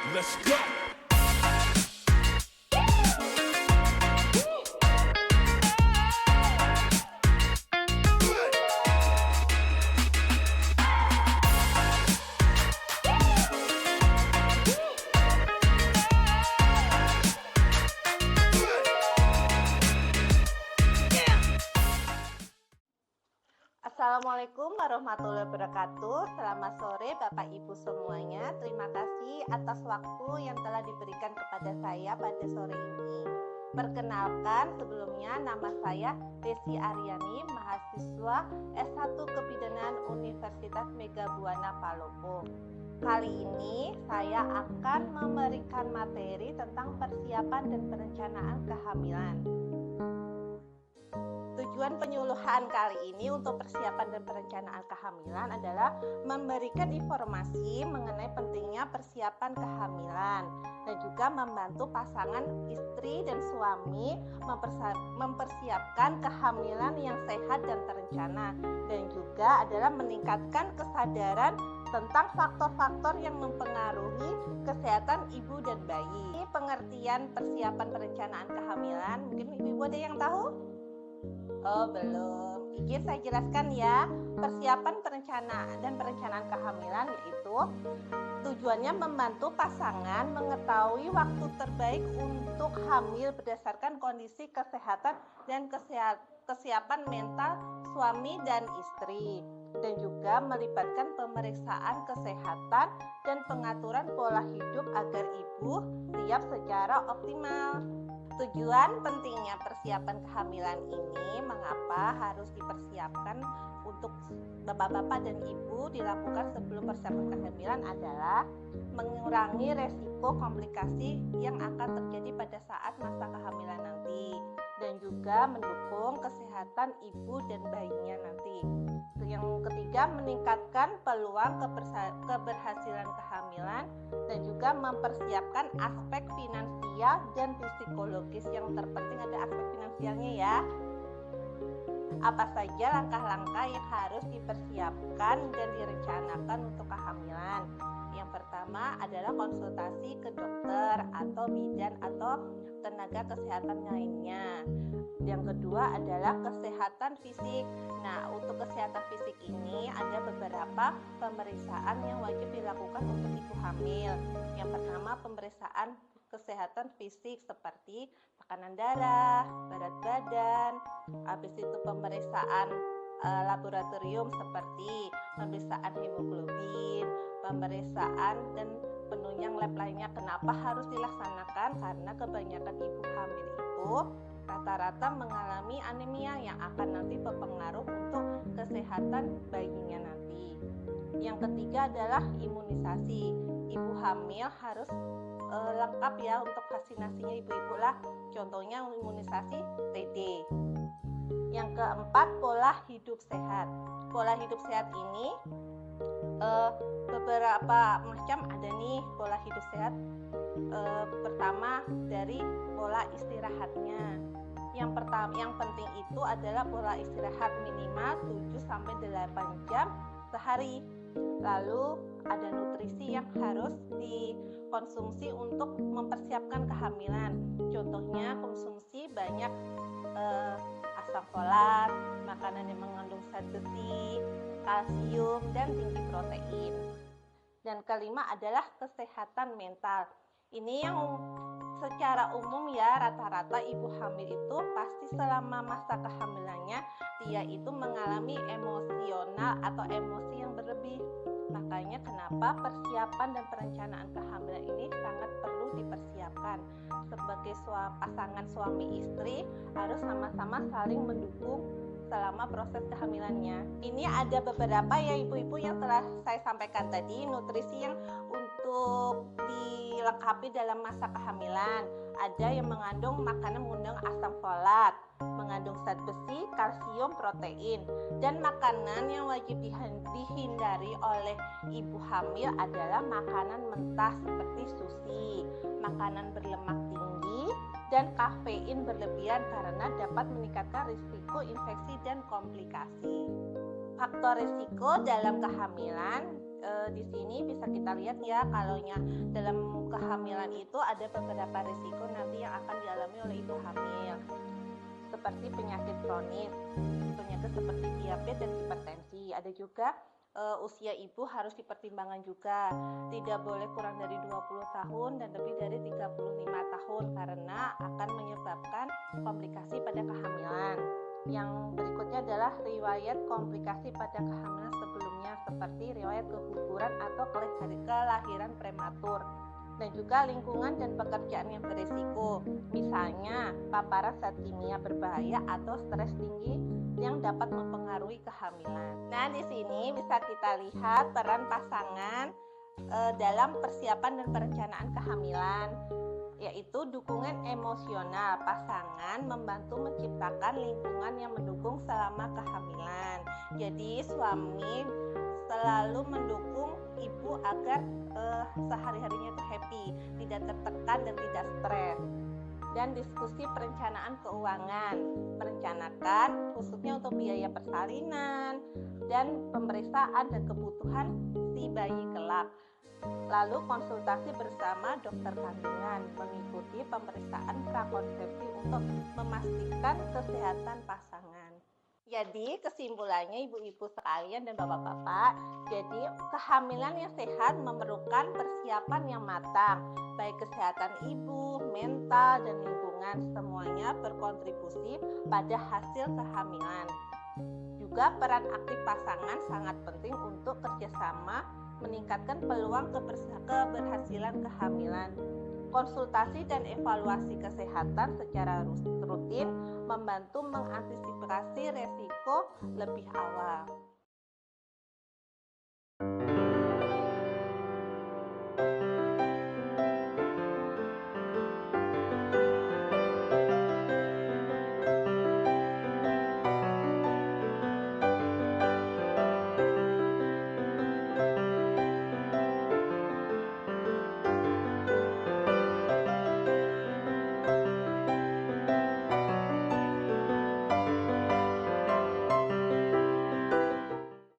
Let's go. Assalamualaikum warahmatullahi wabarakatuh. Selamat sore Bapak Ibu semuanya. Terima kasih atas waktu yang telah diberikan kepada saya pada sore ini. Perkenalkan, sebelumnya nama saya Desi Aryani, mahasiswa S1 Kebidanan Universitas Megabuana Palopo. Kali ini saya akan memberikan materi tentang persiapan dan perencanaan kehamilan. Tujuan penyuluhan kali ini untuk persiapan dan perencanaan kehamilan adalah memberikan informasi mengenai pentingnya persiapan kehamilan dan juga membantu pasangan istri dan suami mempersiapkan kehamilan yang sehat dan terencana, dan juga adalah meningkatkan kesadaran tentang faktor-faktor yang mempengaruhi kesehatan ibu dan bayi. Pengertian persiapan perencanaan kehamilan, mungkin ibu-ibu ada yang tahu? Oh, belum. Izin saya jelaskan ya. Persiapan perencanaan kehamilan yaitu tujuannya membantu pasangan mengetahui waktu terbaik untuk hamil berdasarkan kondisi kesehatan dan kesiapan mental suami dan istri, dan juga melibatkan pemeriksaan kesehatan dan pengaturan pola hidup agar ibu siap secara optimal. Tujuan pentingnya persiapan kehamilan ini, mengapa harus dipersiapkan untuk bapak-bapak dan ibu dilakukan sebelum persiapan kehamilan adalah mengurangi resiko komplikasi yang akan terjadi pada saat masa kehamilan nanti, dan juga mendukung kesehatan ibu dan bayinya nanti. Yang ketiga, meningkatkan peluang keberhasilan kehamilan dan juga mempersiapkan aspek finansial dan psikologis. Yang terpenting ada aspek finansialnya ya. Apa saja langkah-langkah yang harus dipersiapkan dan direncanakan untuk kehamilan? Yang pertama adalah konsultasi ke dokter atau bidan atau tenaga kesehatan lainnya. Yang kedua adalah kesehatan fisik. Nah, untuk kesehatan fisik ini ada beberapa pemeriksaan yang wajib dilakukan untuk ibu hamil. Yang pertama, pemeriksaan kesehatan fisik seperti tekanan darah, berat badan, habis itu pemeriksaan laboratorium seperti pemeriksaan hemoglobin, pemeriksaan dan penunjang lab lainnya. Kenapa harus dilaksanakan? Karena kebanyakan ibu hamil itu rata-rata mengalami anemia yang akan nanti berpengaruh untuk kesehatan bayinya nanti. Yang ketiga adalah imunisasi. Ibu hamil harus lengkap ya untuk vaksinasinya ibu-ibu lah. Contohnya imunisasi TB. Yang keempat, pola hidup sehat. Pola hidup sehat ini beberapa macam ada nih pola hidup sehat. Pertama dari pola istirahatnya. Yang penting itu adalah pola istirahat minimal 7-8 jam sehari. Lalu ada nutrisi yang harus dikonsumsi untuk mempersiapkan kehamilan. Contohnya konsumsi banyak asam folat, makanan yang mengandung zat besi, kalsium, dan tinggi protein. Dan kelima adalah kesehatan mental. Ini yang secara umum ya, rata-rata ibu hamil itu pasti selama masa kehamilannya dia itu mengalami emosional atau emosi yang berlebih. Makanya kenapa persiapan dan perencanaan kehamilan ini sangat perlu dipersiapkan. Sebagai pasangan suami istri harus sama-sama saling mendukung selama proses kehamilannya. Ini ada beberapa ya ibu-ibu yang telah saya sampaikan tadi, nutrisi yang untuk dilengkapi dalam masa kehamilan. Ada yang mengandung makanan mengandung asam folat, mengandung zat besi, kalsium, protein. Dan makanan yang wajib dihindari oleh ibu hamil adalah makanan mentah seperti sushi, makanan berlemak tinggi, dan kafein berlebihan karena dapat meningkatkan risiko infeksi dan komplikasi. Faktor risiko dalam kehamilan Di sini bisa kita lihat ya, kalaunya dalam kehamilan itu ada beberapa risiko nanti yang akan dialami oleh ibu hamil, seperti penyakit kronis, penyakit seperti diabetes dan hipertensi. Ada juga usia ibu harus dipertimbangkan juga, tidak boleh kurang dari 20 tahun dan lebih dari 35 tahun karena akan menyebabkan komplikasi pada kehamilan. Yang berikutnya adalah riwayat komplikasi pada kehamilan sebelumnya seperti riwayat keguguran atau kelahiran prematur, dan juga lingkungan dan pekerjaan yang berisiko, misalnya paparan zat kimia berbahaya atau stres tinggi yang dapat mempengaruhi kehamilan. Nah, di sini bisa kita lihat peran pasangan dalam persiapan dan perencanaan kehamilan, yaitu dukungan emosional. Pasangan membantu menciptakan lingkungan yang mendukung selama kehamilan. Jadi suami selalu mendukung ibu agar sehari-harinya itu happy, tidak tertekan dan tidak stres. Dan diskusi perencanaan keuangan, merencanakan khususnya untuk biaya persalinan dan pemeriksaan dan kebutuhan si bayi kelak. Lalu konsultasi bersama dokter kandungan, mengikuti pemeriksaan prakonsepsi untuk memastikan kesehatan pasangan. Jadi kesimpulannya ibu-ibu sekalian dan bapak-bapak, jadi kehamilan yang sehat memerlukan persiapan yang matang, baik kesehatan ibu, mental, dan lingkungan, semuanya berkontribusi pada hasil kehamilan. Juga peran aktif pasangan sangat penting untuk kerjasama meningkatkan peluang keberhasilan kehamilan. Konsultasi dan evaluasi kesehatan secara rutin membantu mengantisipasi resiko lebih awal.